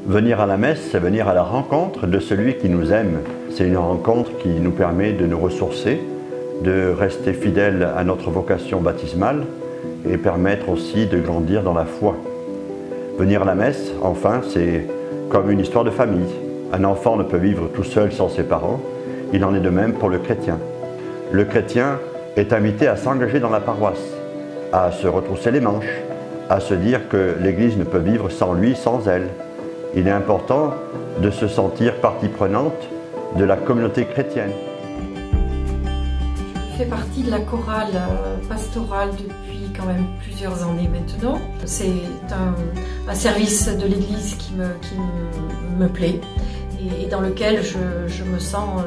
Venir à la messe, c'est venir à la rencontre de celui qui nous aime. C'est une rencontre qui nous permet de nous ressourcer, de rester fidèles à notre vocation baptismale et permettre aussi de grandir dans la foi. Venir à la messe, enfin, c'est comme une histoire de famille. Un enfant ne peut vivre tout seul sans ses parents. Il en est de même pour le chrétien. Le chrétien est invité à s'engager dans la paroisse, à se retrousser les manches, à se dire que l'Église ne peut vivre sans lui, sans elle. Il est important de se sentir partie prenante de la communauté chrétienne. Je fais partie de la chorale pastorale depuis quand même plusieurs années maintenant. C'est un service de l'Église qui me plaît et dans lequel je me sens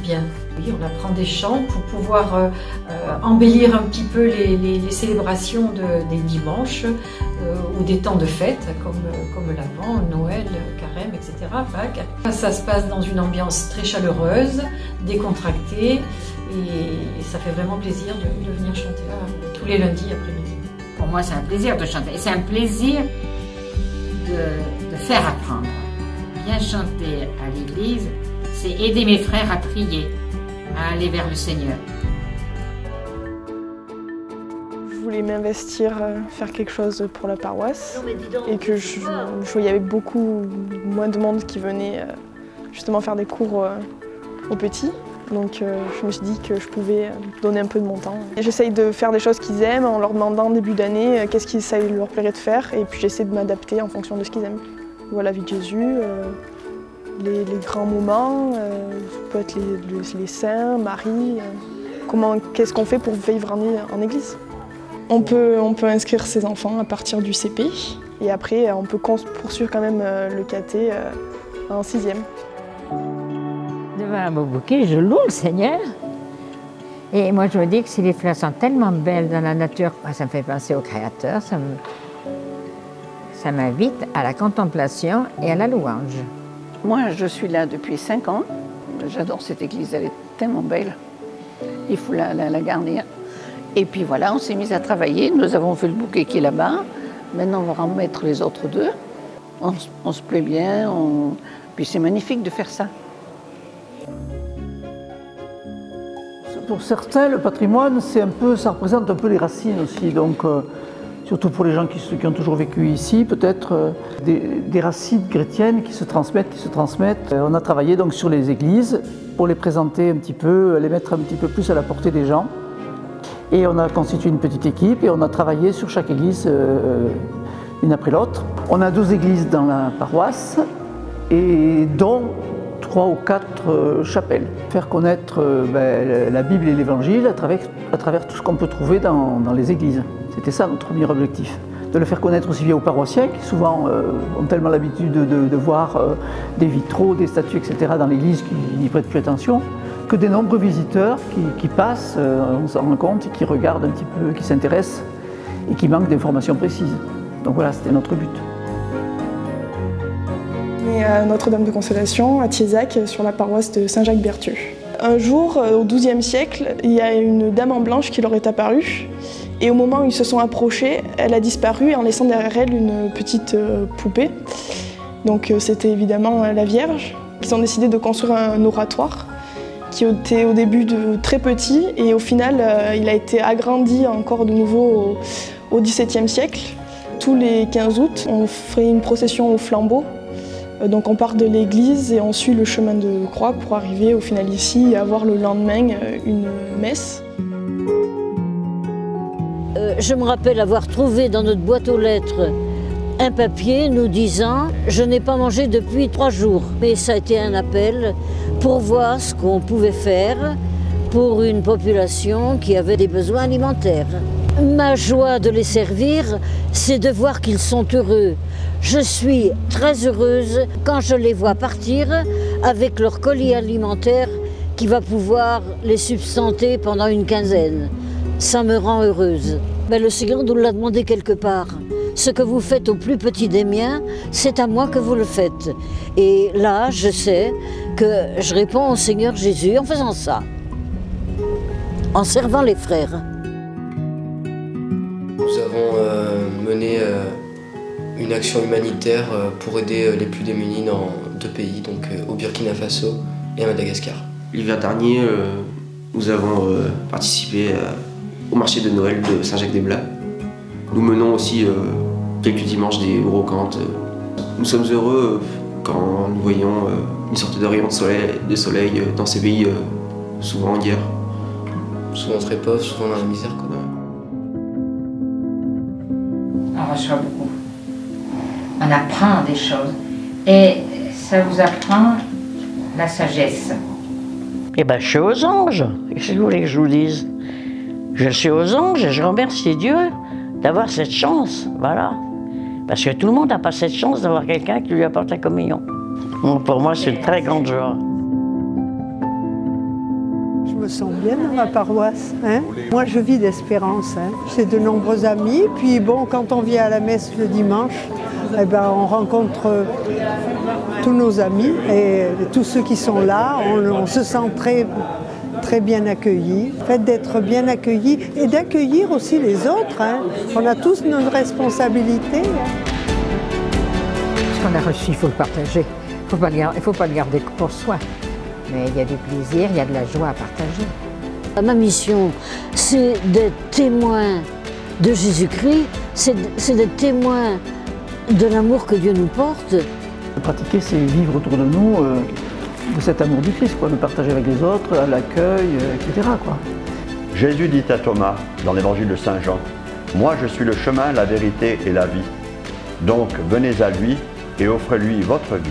bien. Oui, on apprend des chants pour pouvoir embellir un petit peu les célébrations des dimanches ou des temps de fête comme l'Avent, Noël, Carême, etc., Pâques. Ça se passe dans une ambiance très chaleureuse, décontractée et ça fait vraiment plaisir de venir chanter là tous les lundis après-midi. Pour moi, c'est un plaisir de chanter et c'est un plaisir de faire apprendre. Bien chanter à l'église, c'est aider mes frères à prier, à aller vers le Seigneur. Je voulais m'investir, faire quelque chose pour la paroisse et que je voyais avec beaucoup moins de monde qui venait justement faire des cours aux petits. Donc je me suis dit que je pouvais donner un peu de mon temps. J'essaye de faire des choses qu'ils aiment en leur demandant en début d'année qu'est-ce que ça leur plairait de faire et puis j'essaie de m'adapter en fonction de ce qu'ils aiment. Voilà, la vie de Jésus, les grands moments, ça peut être les saints, Marie, qu'est-ce qu'on fait pour vivre en église. On peut inscrire ses enfants à partir du CP et après on peut poursuivre quand même le caté en 6e. Devant un beau bouquet, je loue le Seigneur. Et moi je me dis que si les fleurs sont tellement belles dans la nature, ça me fait penser au Créateur, ça m'invite à la contemplation et à la louange. Moi, je suis là depuis 5 ans. J'adore cette église, elle est tellement belle. Il faut la garnir. Et puis voilà, on s'est mis à travailler. Nous avons fait le bouquet qui est là-bas. Maintenant, on va en mettre les autres deux. On se plaît bien. Puis c'est magnifique de faire ça. Pour certains, le patrimoine, ça représente un peu les racines aussi. Donc, surtout pour les gens qui ont toujours vécu ici, peut-être des racines chrétiennes qui se transmettent. On a travaillé donc sur les églises pour les présenter un petit peu, les mettre un petit peu plus à la portée des gens. Et on a constitué une petite équipe et on a travaillé sur chaque église une après l'autre. On a 12 églises dans la paroisse et dont 3 ou 4 chapelles. Faire connaître la Bible et l'Évangile à travers tout ce qu'on peut trouver dans les églises. C'était ça notre premier objectif. De le faire connaître aussi bien aux paroissiens qui souvent ont tellement l'habitude de voir des vitraux, des statues, etc. dans l'église qui n'y prêtent plus attention, que des nombreux visiteurs qui passent, on s'en rend compte, et qui regardent un petit peu, qui s'intéressent et qui manquent d'informations précises. Donc voilà, c'était notre but. On est à Notre-Dame de Consolation, à Thiézac, sur la paroisse de Saint-Jacques-Berthieu. Un jour, au XIIe siècle, il y a une dame en blanche qui leur est apparue. Et au moment où ils se sont approchés, elle a disparu en laissant derrière elle une petite poupée. Donc c'était évidemment la Vierge. Ils ont décidé de construire un oratoire qui était au début très petit et au final il a été agrandi encore de nouveau au XVIIe siècle. Tous les 15 août, on fait une procession au flambeau. Donc on part de l'église et on suit le chemin de croix pour arriver au final ici et avoir le lendemain une messe. Je me rappelle avoir trouvé dans notre boîte aux lettres un papier nous disant « Je n'ai pas mangé depuis 3 jours ». Et ça a été un appel pour voir ce qu'on pouvait faire pour une population qui avait des besoins alimentaires. Ma joie de les servir, c'est de voir qu'ils sont heureux. Je suis très heureuse quand je les vois partir avec leur colis alimentaire qui va pouvoir les substanter pendant une quinzaine. Ça me rend heureuse. Mais le Seigneur nous l'a demandé quelque part. Ce que vous faites au plus petit des miens, c'est à moi que vous le faites. Et là, je sais que je réponds au Seigneur Jésus en faisant ça, en servant les frères. Nous avons mené une action humanitaire pour aider les plus démunis dans 2 pays, donc au Burkina Faso et à Madagascar. L'hiver dernier, nous avons participé au marché de Noël de Saint-Jacques-des-Blats. Nous menons aussi quelques dimanches des brocantes. Nous sommes heureux quand nous voyons une sorte de rayon de soleil dans ces pays souvent en guerre. Souvent très pauvres, souvent dans la misère. On reçoit beaucoup. On apprend des choses. Et ça vous apprend la sagesse. Eh bien, je suis aux anges. Qu'est-ce que vous voulez que je vous dise? Je suis aux anges et je remercie Dieu d'avoir cette chance. Voilà. Parce que tout le monde n'a pas cette chance d'avoir quelqu'un qui lui apporte la communion. Donc pour moi, c'est une très grande joie. Je me sens bien dans ma paroisse. Hein. Moi, je vis d'espérance. Hein. J'ai de nombreux amis. Puis bon, quand on vient à la messe le dimanche, eh ben, on rencontre tous nos amis et tous ceux qui sont là. On se sent très bien accueillis. Le fait d'être bien accueillis et d'accueillir aussi les autres. Hein. On a tous notre responsabilité. Ce qu'on a reçu, il faut le partager. Il ne faut pas le garder pour soi. Mais il y a du plaisir, il y a de la joie à partager. Ma mission, c'est d'être témoin de Jésus-Christ, c'est d'être témoin de l'amour que Dieu nous porte. Pratiquer, c'est vivre autour de nous de cet amour du Christ, quoi, le partager avec les autres, à l'accueil, etc. Quoi. Jésus dit à Thomas, dans l'évangile de Saint Jean, « Moi je suis le chemin, la vérité et la vie. Donc venez à lui et offrez-lui votre vie. »